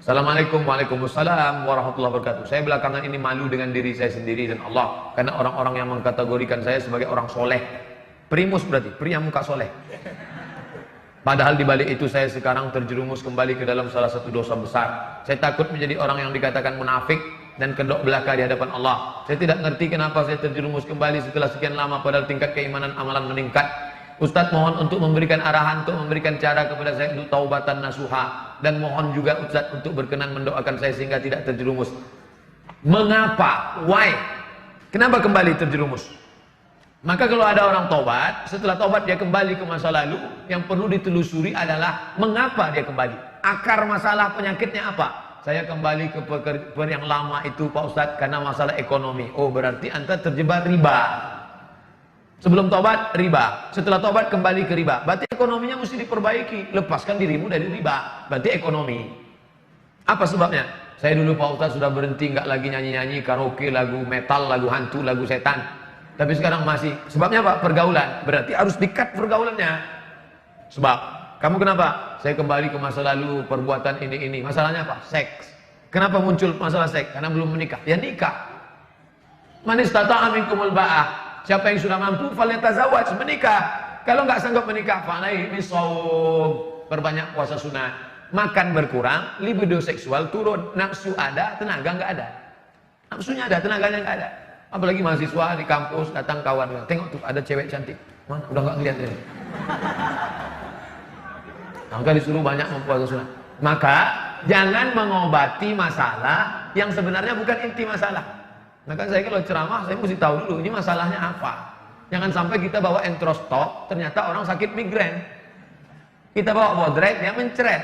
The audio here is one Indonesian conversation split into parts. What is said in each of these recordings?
Assalamualaikum, waalaikumsalam warahmatullahi wabarakatuh. Saya belakangan ini malu dengan diri saya sendiri dan Allah, karena orang-orang yang mengkategorikan saya sebagai orang soleh. Primus berarti, pria muka soleh. Padahal di balik itu saya sekarang terjerumus kembali ke dalam salah satu dosa besar. Saya takut menjadi orang yang dikatakan munafik dan kedok belaka di hadapan Allah. Saya tidak ngerti kenapa saya terjerumus kembali setelah sekian lama, padahal tingkat keimanan amalan meningkat. Ustadz mohon untuk memberikan arahan, untuk memberikan cara kepada saya untuk taubatan nasuha, dan mohon juga Ustadz untuk berkenan mendoakan saya sehingga tidak terjerumus. Mengapa? Why? Kenapa kembali terjerumus? Maka kalau ada orang taubat, setelah taubat dia kembali ke masa lalu, yang perlu ditelusuri adalah mengapa dia kembali. Akar masalah penyakitnya apa? Saya kembali ke pekerjaan yang lama itu Pak Ustadz karena masalah ekonomi. Oh, berarti Anda terjebak riba. Sebelum tobat riba, setelah tobat kembali ke riba. Berarti ekonominya mesti diperbaiki. Lepaskan dirimu dari riba. Berarti ekonomi. Apa sebabnya? Saya dulu Pak Ustadz sudah berhenti, nggak lagi nyanyi-nyanyi karaoke, lagu metal, lagu hantu, lagu setan. Tapi sekarang masih. Sebabnya apa? Pergaulan. Berarti harus di-cut pergaulannya. Sebab kamu kenapa? Saya kembali ke masa lalu, perbuatan ini. Masalahnya apa? Seks. Kenapa muncul masalah seks? Karena belum menikah. Ya nikah. Man istata'a minkumul ba'ah. Siapa yang sudah mampu, falyatazawwaj, menikah. Kalau nggak sanggup menikah, fa'alaihi bisawm, perbanyak puasa sunat. Makan berkurang, libido seksual turun, nafsu ada, tenaga nggak ada. Nafsunya ada, tenaganya nggak ada. Apalagi mahasiswa di kampus datang kawan, tengok tuh ada cewek cantik, mana udah nggak ngeliat ini. Maka disuruh banyak mempuasa sunat. Maka jangan mengobati masalah yang sebenarnya bukan inti masalah. Maka saya kalau ceramah, saya mesti tahu dulu ini masalahnya apa. Jangan sampai kita bawa entrostok, ternyata orang sakit migrain. Kita bawa bodrek, dia mencret.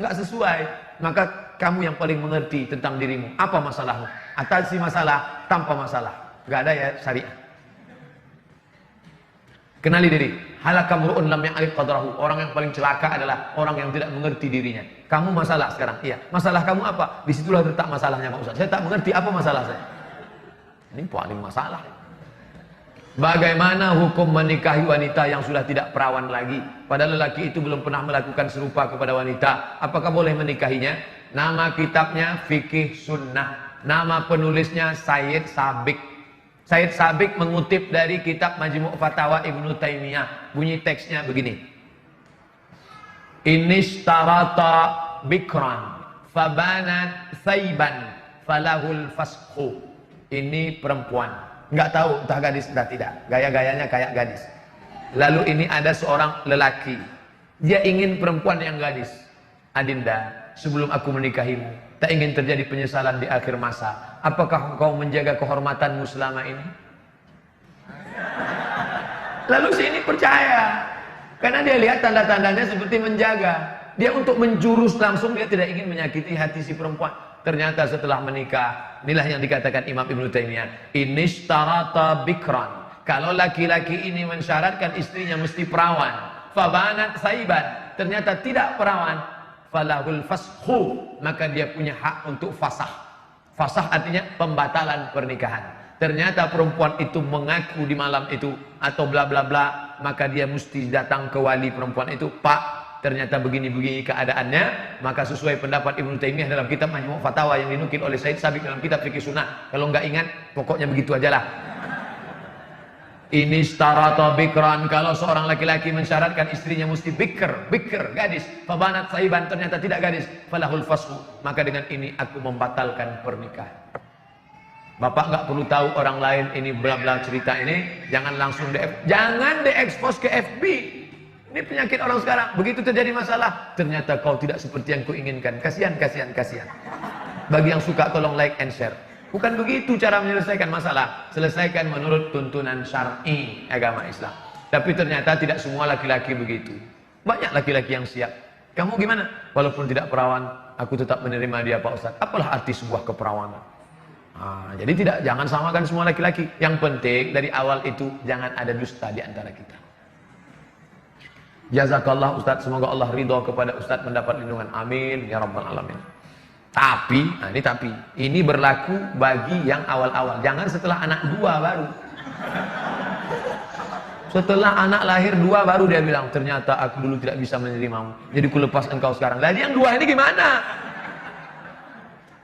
Nggak sesuai. Maka kamu yang paling mengerti tentang dirimu. Apa masalahmu? Atasi masalah tanpa masalah. Nggak ada ya syariah. Kenali diri. Halakamru'un lam ya'rif qadrahu. Orang yang paling celaka adalah orang yang tidak mengerti dirinya. Kamu masalah sekarang. Iya. Masalah kamu apa? Disitulah letak masalahnya Pak Ustaz. Saya tak mengerti apa masalah saya. Ini paling masalah. Bagaimana hukum menikahi wanita yang sudah tidak perawan lagi? Padahal lelaki itu belum pernah melakukan serupa kepada wanita. Apakah boleh menikahinya? Nama kitabnya Fikih Sunnah. Nama penulisnya Sayyid Sabiq. Sayyid Sabiq mengutip dari kitab Majmu' Fatawa Ibnu Taimiyah. Bunyi teksnya begini. Inishtarata bikran fabanat thayban falahul fasqu. Ini perempuan, nggak tahu entah gadis entah tidak, gaya-gayanya kayak gadis. Lalu ini ada seorang lelaki, dia ingin perempuan yang gadis. Adinda, sebelum aku menikahimu, tak ingin terjadi penyesalan di akhir masa. Apakah engkau menjaga kehormatanmu selama ini? Lalu si ini percaya, karena dia lihat tanda-tandanya seperti menjaga. Dia untuk menjurus langsung, dia tidak ingin menyakiti hati si perempuan. Ternyata setelah menikah, inilah yang dikatakan Imam Ibnu Taimiyah, inishtarata bikran. Kalau laki-laki ini mensyaratkan istrinya mesti perawan, fabanat saiban, ternyata tidak perawan, falahul fashu, maka dia punya hak untuk fasah. Fasah artinya pembatalan pernikahan. Ternyata perempuan itu mengaku di malam itu atau bla bla bla, maka dia mesti datang ke wali perempuan itu, Pak, ternyata begini-begini keadaannya. Maka sesuai pendapat Ibnu Taimiyah dalam kitab Majmu' Fatawa yang dinukil oleh Sayyid Sabiq dalam kitab Fikih Sunnah. Kalau nggak ingat, pokoknya begitu aja lah. Ini starata bikran, kalau seorang laki-laki mensyaratkan istrinya mesti bikr, gadis, fabanat saiban, ternyata tidak gadis, falahul fashu, maka dengan ini aku membatalkan pernikahan. Bapak nggak perlu tahu orang lain ini bla bla cerita ini, jangan langsung jangan diekspos ke FB. Ini penyakit orang sekarang. Begitu terjadi masalah, ternyata kau tidak seperti yang kuinginkan. Kasihan. Bagi yang suka tolong like and share. Bukan begitu cara menyelesaikan masalah. Selesaikan menurut tuntunan syar'i agama Islam. Tapi ternyata tidak semua laki-laki begitu. Banyak laki-laki yang siap. Kamu gimana? Walaupun tidak perawan, aku tetap menerima dia Pak Ustaz. Apalah arti sebuah keperawanan? Jadi jangan samakan semua laki-laki. Yang penting dari awal itu jangan ada dusta di antara kita. Jazakallah Ustaz, semoga Allah ridho kepada Ustaz mendapat lindungan. Amin ya rabbal alamin. Tapi, ini berlaku bagi yang awal-awal. Jangan setelah anak 2 baru. Setelah anak lahir 2 baru dia bilang, ternyata aku dulu tidak bisa menerimamu, jadi ku lepas engkau sekarang. Lah yang 2 ini gimana?